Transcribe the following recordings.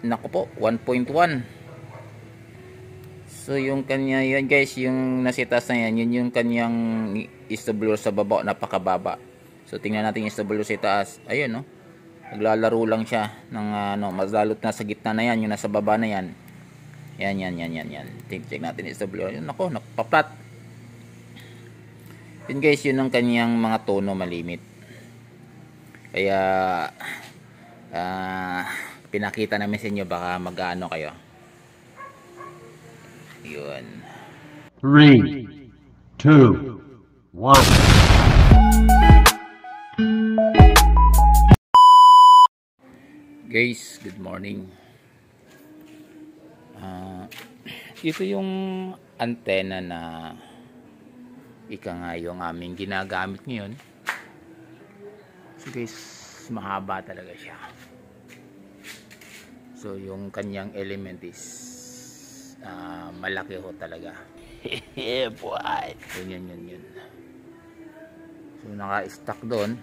Naku po, 1.1. So yung kanya yan guys, yung nasitas na yan, yun yung kanyang stabilizer sa baba, napakababa. So tingnan natin yung stabilizer sa taas. Ayun no. Naglalaro lang siya ng mas lalot na sa gitna na yan, yung nasa baba na yan. Yan. Check natin yung stabilizer. Yun nako, nakapaplat. Yun guys, yun ang kanyang mga tono malimit. Kaya pinakita namin sa inyo, baka mag-ano kayo. Yun. 3, 2, 1. Guys, good morning. Ito yung antena na ika nga yung aming ginagamit ngayon. So guys, mahaba talaga siya. So yung kanyang element is malaki ho talaga. Yeah boy. Yun. So naka-stack doon.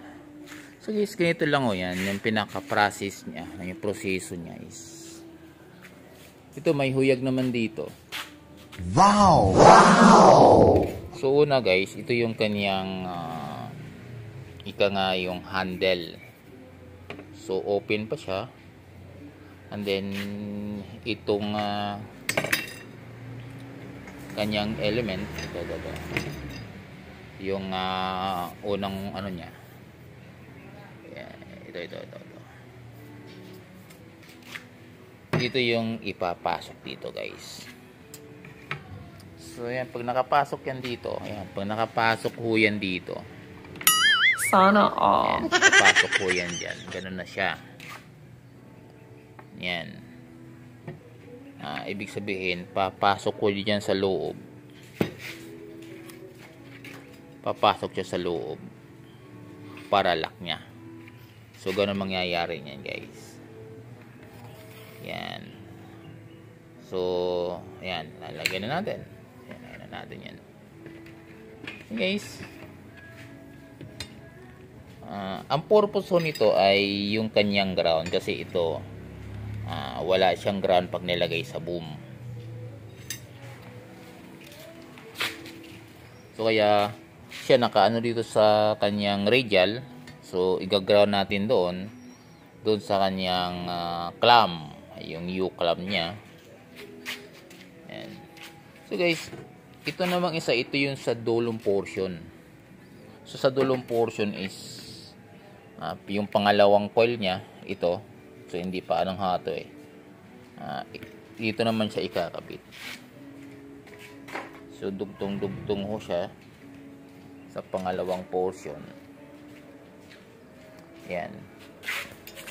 So guys, ganito lang ho yan. Yung pinaka-process niya, yung proseso niya is ito, may huyag naman dito. Wow! So una guys, ito yung kanyang ika nga yung handle. So open pa siya. And then itong kanyang element, ito. Yung unang ano niya. Ito. Dito yung ipapasok dito guys. So yan, pag nakapasok yan dito, ayan, pag nakapasok ho yan dito, sana all. Ayan, papasok ho yan dyan. Ganun na siya. Yan. Ibig sabihin, papasok ko dyan sa loob. Papasok siya sa loob para lock niya. So ganun mangyayari niyan guys. Yan. So ayan, lalagyan na natin. Ayan na natin yan. Okay, guys. Ang purpose nito ay yung kanyang ground, kasi ito wala siyang ground pag nilagay sa boom. So kaya siya nakaano dito sa kanyang radial. So i-ground natin doon sa kanyang clamp, yung U-clamp niya. Ayan. So guys, ito namang isa, ito yung sa dulong portion. So sa dulong portion is yung pangalawang coil niya, ito. So hindi pa anong hato eh. Dito naman siya ikakabit. So dugtong ho siya sa pangalawang portion. Yan.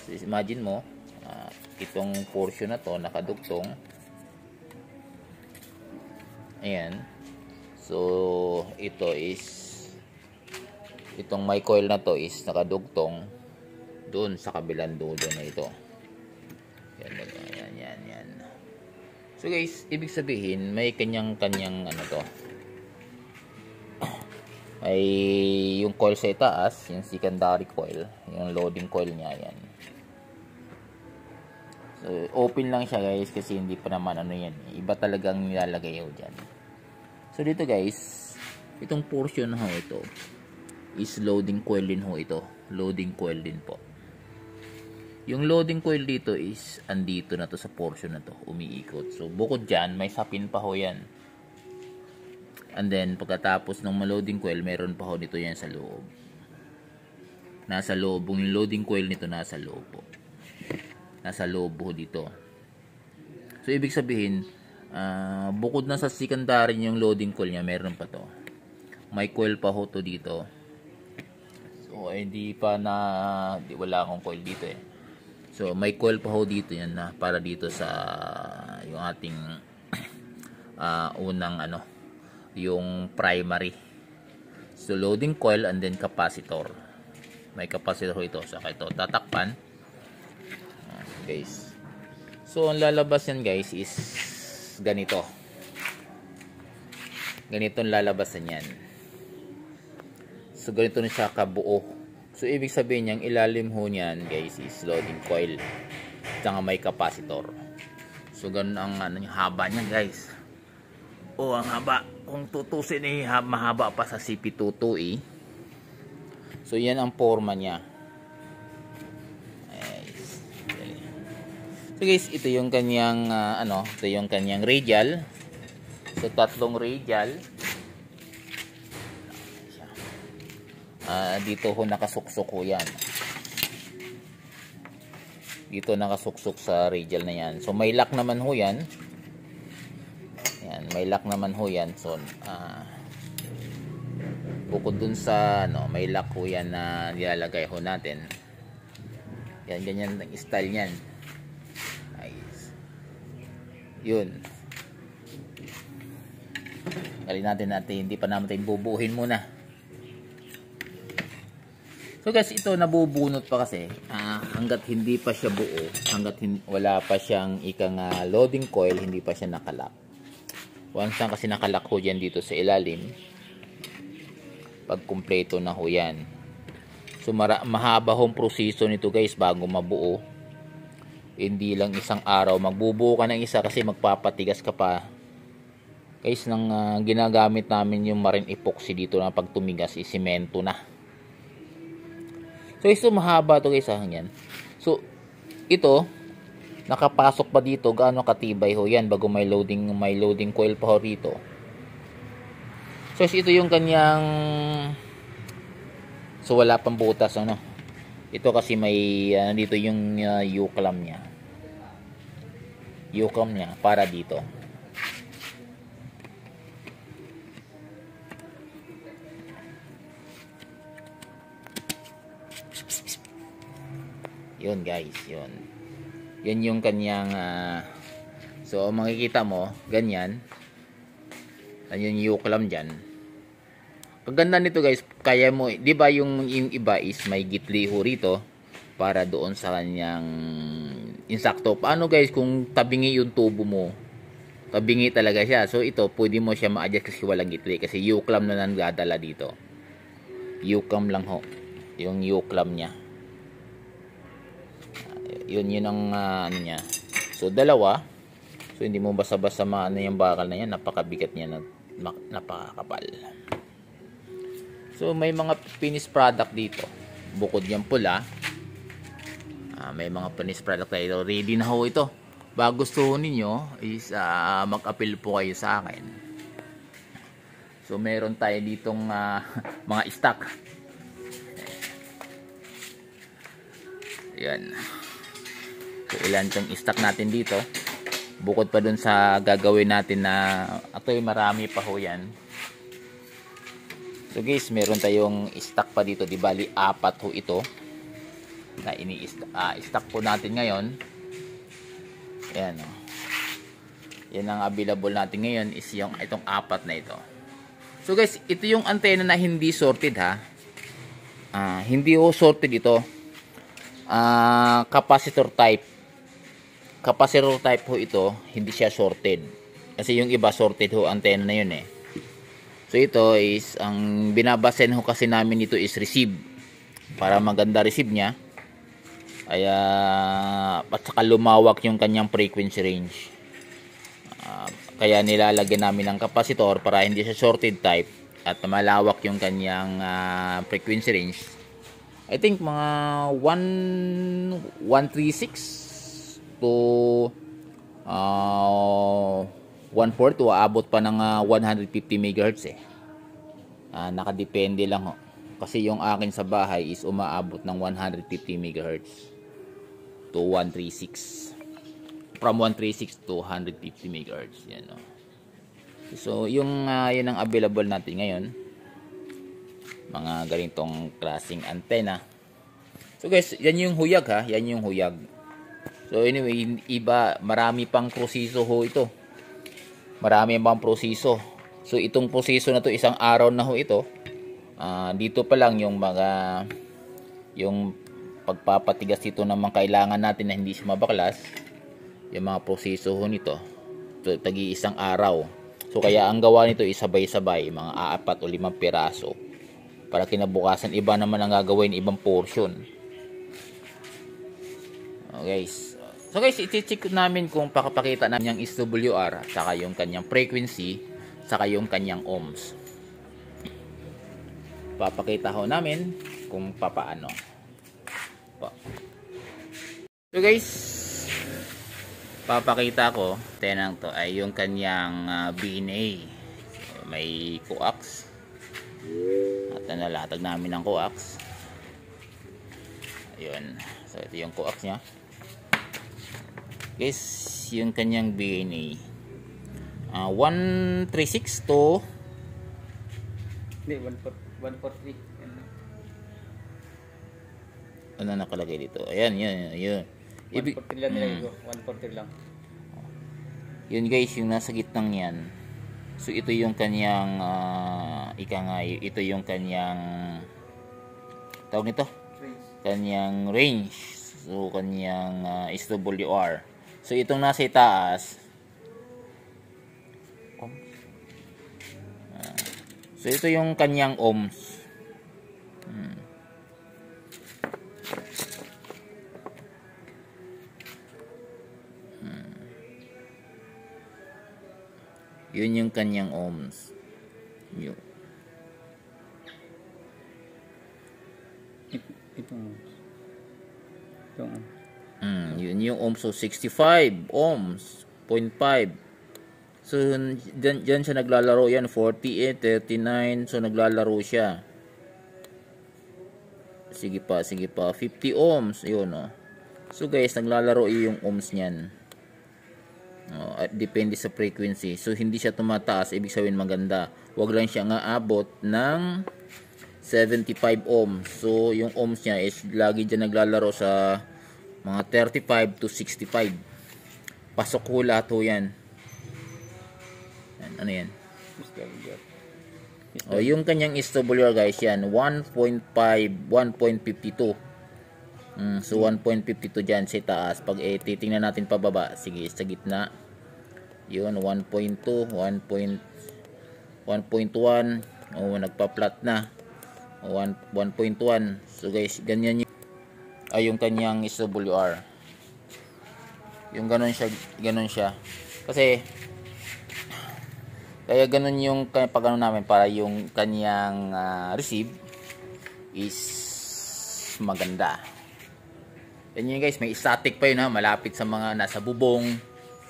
So imagine mo, itong portion na to nakadugtong. Ayan. So ito is, itong may coil na to is nakadugtong doon sa kabilang dulo na ito. Yan. So guys, ibig sabihin may kanyang ano to. May yung coil sa itaas, yung secondary coil, yung loading coil niya yan. So open lang siya guys, kasi hindi pa naman ano yan. Iba talagang nilalagay ho dyan. So dito guys, itong portion ho ito is loading coil din ho ito. Loading coil din po. Yung loading coil dito is andito na to sa portion na to, umiikot. So bukod dyan, may sapin pa ho yan. And then pagkatapos ng loading coil, meron pa ho dito yan sa loob. Nasa loob, yung loading coil nito nasa loob po. Nasa loob ho dito. So ibig sabihin, bukod na sa secondary yung loading coil niya, meron pa to. May coil pa ho to dito. So hindi pa wala akong coil dito eh. So may coil pa ho dito yan na para dito sa yung ating unang yung primary. So loading coil and then capacitor. May capacitor ito. So ito tatakpan. Guys. So ang lalabas yan guys is ganito. Ganito ang lalabasan yan. So ganito na siya kabuo. So ibig sabihin niyang ilalim ho niyan guys is loading coil. tsaka may capacitor. So ganun ang haba niya guys. Ang haba. Kung tutusin mahaba pa sa CP22E. So yan ang forma niya. So guys, ito yung kanyang ito yung kanyang radial. So tatlong radial. Dito ho nakasuksok ho yan. Dito nakasuksok sa radial na yan. So may lock naman ho yan. Yan, may lock naman ho yan. So bukod dun sa may lock ho yan na nilalagay ho natin. Yan, ganyan ang style niyan. Nice. Yun. Galin natin, hindi pa natin bubuhin muna. So guys, ito nabubunot pa kasi hanggat hindi pa siya buo, hanggat wala pa siyang loading coil, hindi pa siya nakalak. Once na kasi nakalak ho yan dito sa ilalim, pag kumpleto na ho yan. So mahaba hong proseso nito guys bago mabuo. Hindi lang isang araw, magbubuo ka ng isa kasi magpapatigas ka pa. Guys, nang ginagamit namin yung marine epoxy dito na pag tumigas, isemento na. So ito mahaba to guys yan. So ito nakapasok pa dito, gaano katibay ho yan bago may loading coil pa ho rito. So ito yung kanyang, so wala pang butas ito kasi may dito yung U-clamp niya. U-clamp niya para dito. Yun guys, yun. Yan yung kanyang so makikita mo, ganyan. Yan yung U-clamp dyan. Paganda nito guys, kaya mo, di ba yung iba is may gitli ho rito para doon sa kanyang insakto. Paano guys kung tabingi yung tubo mo? Tabingi talaga siya. So ito, pwede mo siya ma-adjust kasi walang gitli. Kasi U-clamp na nagdadala dito. U-clamp lang ho. Yung U-clamp niya. Yun ang niya. So dalawa. So hindi mo basta-basta yung bakal na yan. Napakabigat niya, napakakapal. So may mga finished product dito. Bukod yung pula, may mga finished product tayo. Ready na ho ito. Bago gusto ninyo is mag-appeal po kayo sa akin. So meron tayo ditong mga stock. Yan. So ilan tong stock natin dito. Bukod pa dun sa gagawin natin na marami pa ho yan. So guys, meron tayong stock pa dito. Di bali 4 ho ito na stock po natin ngayon. Ayan o. Yan ang available natin ngayon is itong 4 na ito. So guys, ito yung antenna na hindi sorted ha. Hindi ho sorted ito. Capacitor type. Capacitor type ho ito, hindi siya sorted. Kasi yung iba sorted ho antenna na yun eh. So ito is, ang binabasen ho kasi namin ito is receive. Para maganda receive niya. At saka lumawak yung kanyang frequency range. Kaya nilalagyan namin ng capacitor para hindi siya sorted type. At malawak yung kanyang frequency range. I think mga 136 to 142, aabot pa ng 150 MHz eh. Nakadepende lang ho. Kasi yung akin sa bahay is umaabot ng 150 MHz to 136. From 136 to 150 MHz. Yan o. So yung yun ang available natin ngayon. Mga ganitong klaseng antenna. So guys, yan yung huyag ha. Yan yung huyag. So anyway, marami pang proseso ho ito. Marami pang proseso. So itong proseso na to, isang araw na ho ito. Dito pa lang yung pagpapatigas dito ng mga kailangan natin na hindi siya mabaklas. Yung mga proseso ho nito. So tagi-isang araw. So kaya ang gawa nito is sabay-sabay, mga 4 o 5 piraso. Para kinabukasan iba naman ang gagawin, ibang portion. Guys, So guys, i-check namin kung pakapakita namin yung SWR, saka yung kanyang frequency, saka yung kanyang ohms. Papakita ho namin kung papaano. So guys, papakita ko, tenang to, ay yung kanyang BNA. So, may coax. At nalatag namin ng coax. Ayun. So ito yung coax niya. Guys, yung kanyang BNA 136 to Hindi, 143. ano nakalagay dito? Ayan, yun. 143 lang nilagay ko. 143 lang. Yun guys, yung nasa gitnang yan. So ito yung kanyang ito yung kanyang tawag nito? Kanyang range. So kanyang SWR. So itong nasa itaas, so ito yung kanyang ohms. Yun yung kanyang ohms. Yun. Itong Yun yung ohms. So 65 ohms, 0.5. So dyan siya naglalaro yan, 48, 39. So naglalaro siya. Sige pa, 50 ohms. Yun, oh. So guys, naglalaro yung ohms niyan. At depende sa frequency. So hindi siya tumataas, ibig sabihin maganda. Wag lang siya nga abot ng 75 ohms. So yung ohms niya is lagi dyan naglalaro sa mga 35 to 65. Pasok ho lahat ho yan. Ano yan? O yung kanyang SWR guys yan 1.5, 1.52. So 1.52 dyan sa taas. Pag titingnan natin pababa, sige sa gitna, yun 1.2, 1.1, nagpa-flat na 1.1. So guys, ganyan yung kanyang SWR. Yung ganun siya kasi kaya ganun yung pag-ano namin para yung kanyang receive is maganda. Yan yun guys, may static pa yun, malapit sa mga nasa bubong.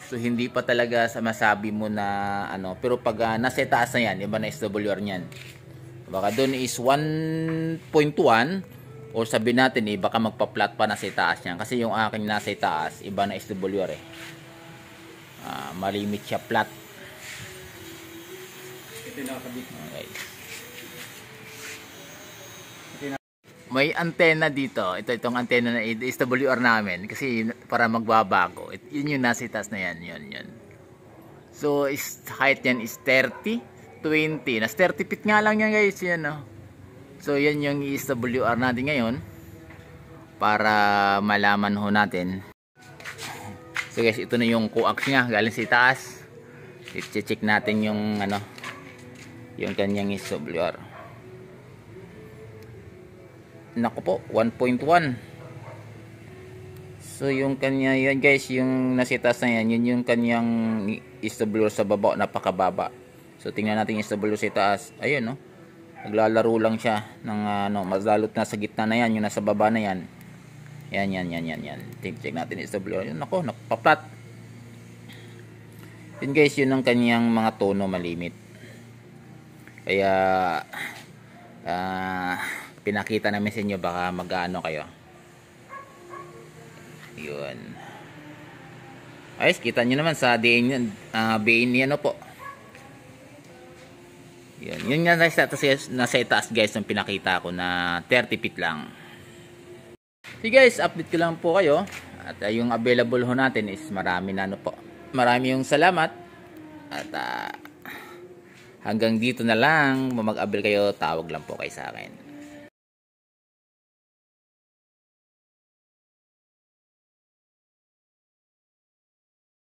So hindi pa talaga masabi mo na ano, pero pag nasa taas na yan, iba na SWR niyan. Baka doon is 1.1 or sabi natin baka magpa-flat pa na sa taas niyan kasi yung aking nasa taas iba na SWR malimit siya flat. Ito yung nakakabit. Okay. May antena dito. Itong antena na SWR namin kasi para magbabago. Yun yung nasa taas na yan. Yun. So height yan is 30, 20. Nas 30 feet nga lang yan guys. Yan, no? So yan yung SWR natin ngayon para malaman ho natin. So guys, ito na yung coax niya galing sa taas. I-check natin yung yung kanyang SWR. Nako po, 1.1. So yung kanya yan guys, yung nasa taas na yan, yun yung kanyang SWR sa baba, napakababa. So tingnan natin yung SWR sa taas. Ayun, no? Naglalaro lang siya ng malalot na sa gitna na yan, yung nasa baba na yan. Yan. Check natin yung SWR. Yun, nako, nakapaplat. Yun guys, yun ang kanyang mga tono malimit. Kaya pinakita namin sa inyo, baka mag-ano kayo. Yun. Ayos, kita nyo naman sa BN yan po. Yun nga nasa itaas guys yung pinakita ko na 30 feet lang. So guys, update ko lang po kayo. At yung available ho natin is marami na po. Marami yung salamat. At hanggang dito na lang. Mag-avail kayo, tawag lang po kayo sa akin.